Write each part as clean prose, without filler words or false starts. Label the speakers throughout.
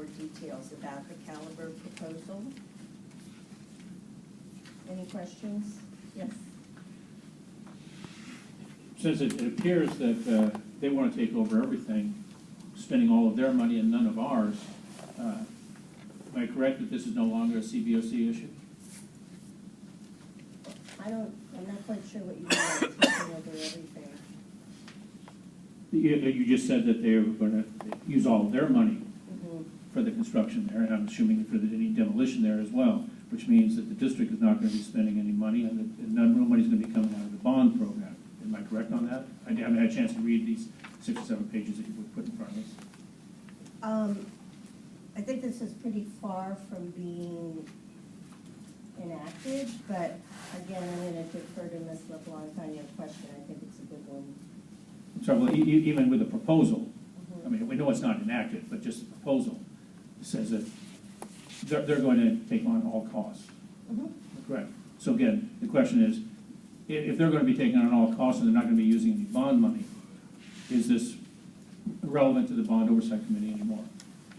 Speaker 1: more details about the caliber proposal. Any questions? Yes.
Speaker 2: Since it appears that they want to take over everything, spending all of their money and none of ours, am I correct that this is no longer a CBOC issue?
Speaker 1: I'm not quite sure what you mean by taking over everything.
Speaker 2: You just said that they were going to use all of their money for the construction there, and I'm assuming for any demolition there as well, which means that the district is not going to be spending any money, and no money is going to be coming out of the bond program. Am I correct on that? I haven't had a chance to read these 6 or 7 pages that you would put in front of us.
Speaker 1: I think this is pretty far from being enacted, but again, I'm going to defer to Ms. LeBlanc on your question. I think it's a good one.
Speaker 2: So well, even with the proposal, I mean, we know it's not enacted, but just the proposal says that they're going to take on all costs. Correct. So again, the question is, if they're going to be taking on all costs and they're not going to be using any bond money, is this relevant to the Bond Oversight Committee anymore?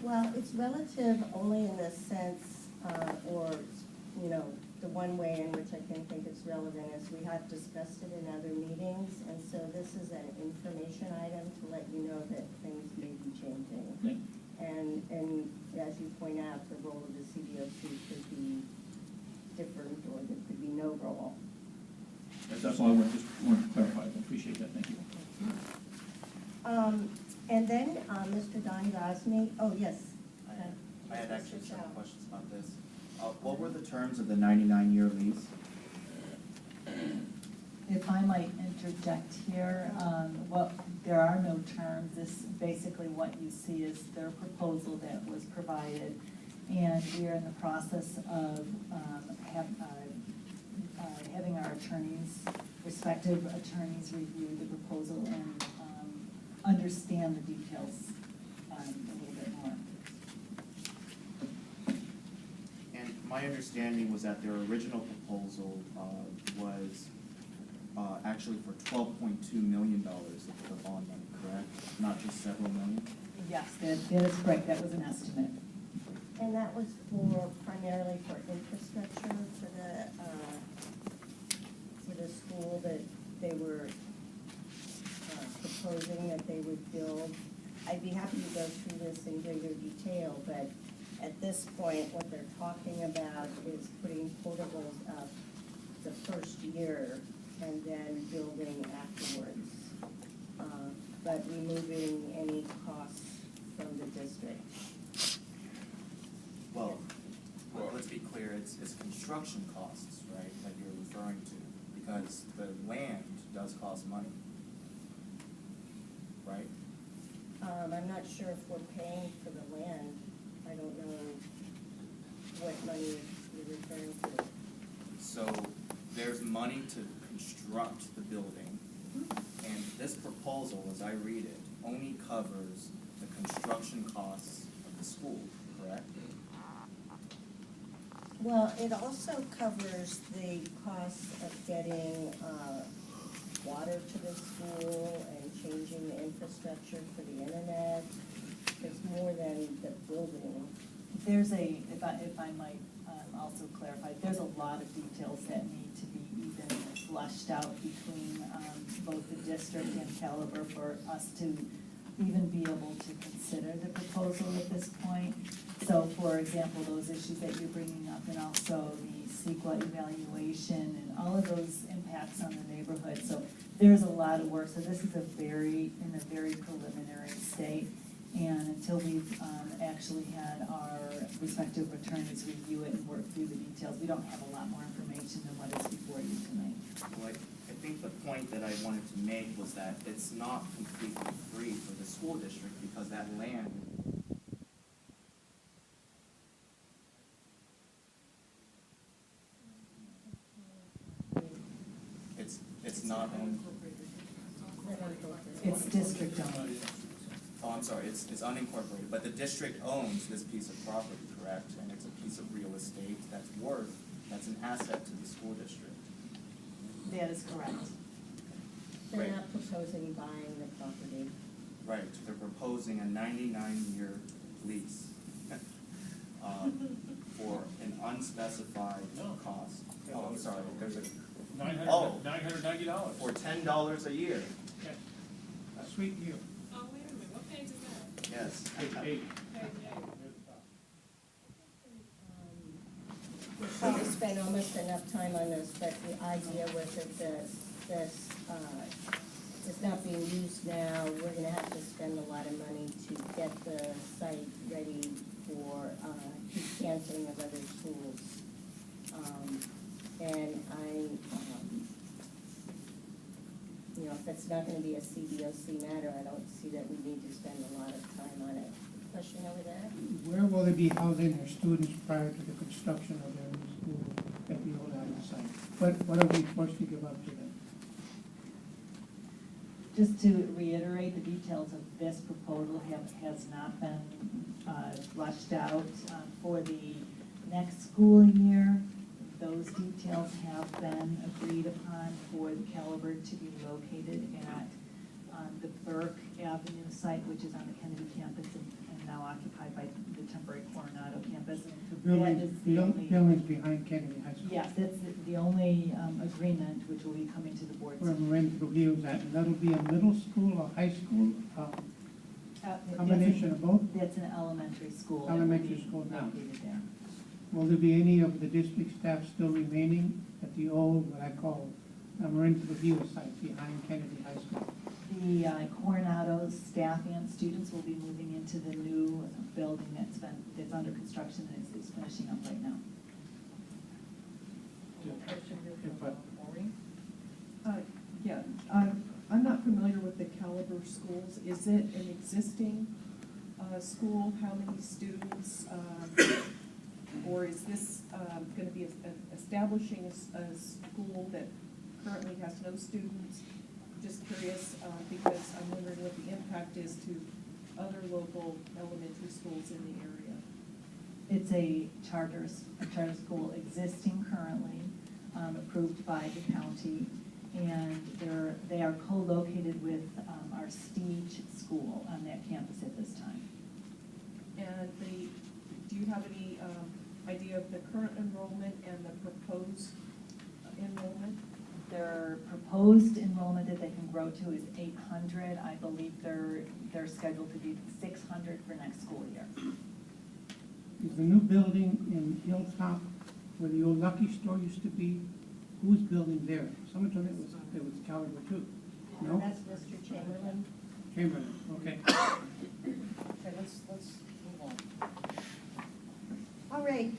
Speaker 1: Well, it's relative only in the sense, or, you know, the one way in which I can think it's relevant is we have discussed it in other meetings, and so this is an information item to let you know that things may be changing.
Speaker 2: Okay.
Speaker 1: And as you point out, the role of the CBOC could be different, or there could be no role.
Speaker 2: That's all I just wanted to clarify. I appreciate that. Thank you.
Speaker 1: And then Mr. Don Gosney. Oh, yes.
Speaker 3: I had actually some questions about this. What were the terms of the 99-year lease?
Speaker 4: If I might interject here, well, there are no terms. This basically what you see is their proposal that was provided, and we are in the process of having our attorneys, respective attorneys, review the proposal and understand the details a little bit more.
Speaker 3: And my understanding was that their original proposal was actually for $12.2 million of the bond money, correct? Not just several million?
Speaker 4: Yes, that is correct. That was an estimate.
Speaker 1: And that was primarily for infrastructure for the school that they were proposing that they would build. I'd be happy to go through this in greater detail, but at this point, what they're talking about is putting portables up the first year and then building afterwards, but removing any costs from the district.
Speaker 3: Well, let's be clear, it's construction costs, right, that you're referring to, because the land does cost money, right?
Speaker 1: I'm not sure if we're paying for the land. I don't know what money you're referring to.
Speaker 3: So there's money to construct the building, and this proposal, as I read it, only covers the construction costs of the school, correct?
Speaker 1: Well, it also covers the cost of getting water to the school and changing the infrastructure for the internet. It's more than the building.
Speaker 4: There's if I might also clarify, there's a lot of details that need to be even flushed out between both the district and Caliber for us to even be able to consider the proposal at this point. So, for example, those issues that you're bringing up, and also the CEQA evaluation and all of those impacts on the neighborhood. So there's a lot of work. So this is in a very preliminary state. And until we've actually had our respective attorneys review it and work through the details, we don't have a lot more information than what is before you tonight.
Speaker 3: Well, I think the point that I wanted to make was that it's not completely free for the school district, because that land it's not owned.
Speaker 4: It's district owned.
Speaker 3: Oh, I'm sorry, it's unincorporated, but the district owns this piece of property, correct? And it's a piece of real estate that's an asset to the school district.
Speaker 4: That is correct.
Speaker 1: They're
Speaker 3: Right.
Speaker 1: not proposing buying the property.
Speaker 3: Right, they're proposing a 99-year lease. for an unspecified cost. Oh, I'm sorry, there's a,
Speaker 2: $990.
Speaker 3: for $10 a year,
Speaker 2: A sweet deal.
Speaker 5: Oh, wait a minute, what page is that?
Speaker 3: yes.
Speaker 2: Page 8.
Speaker 5: Page 8.
Speaker 1: We probably spent almost enough time on this, but the idea was that this is not being used now. We're gonna have to spend a lot of money to get the site ready for decanting of other schools. And if that's not gonna be a CBOC matter, I don't see that we need to spend a lot of time on it. Question over there?
Speaker 6: Where will they be housing their students prior to the construction of their new school at the old island site? What are we forced to give up to them?
Speaker 4: Just to reiterate, the details of this proposal has not been fleshed out for the next school year. Those details have been agreed upon for the Caliber to be located at the Burke Avenue site, which is on the Kennedy campus and now occupied by the temporary Coronado campus. That is the only,
Speaker 6: Buildings behind Kennedy High School.
Speaker 4: yes, that's the only agreement which will be coming to the board.
Speaker 6: Where Marin Trujillo's at, and that'll be a middle school or high school, combination of both?
Speaker 4: That's an elementary school. that will
Speaker 6: Elementary
Speaker 4: be
Speaker 6: school now.
Speaker 4: located there.
Speaker 6: Will there be any of the district staff still remaining at the old, what I call, Marin Trujillo site behind Kennedy High School?
Speaker 4: The Coronado staff and students will be moving into the new building that's under construction and is finishing up right now.
Speaker 7: Yeah, I'm not familiar with the Caliber schools. Is it an existing school? How many students? Or is this going to be establishing a school that currently has no students? Just curious, because I'm wondering what the impact is to other local elementary schools in the area.
Speaker 4: It's a charter school existing currently, approved by the county, and they are co-located with our Stige school on that campus at this time.
Speaker 7: And do you have any idea of the current enrollment and the proposed enrollment?
Speaker 4: Their proposed enrollment that they can grow to is 800. I believe they're scheduled to be 600 for next school year.
Speaker 6: Is the new building in Hilltop, where the old Lucky Store used to be, whose building there? Someone told me it was Caliber too. No?
Speaker 1: That's Mr. Chamberlain.
Speaker 6: Chamberlain, okay.
Speaker 1: Okay, let's move on. All right,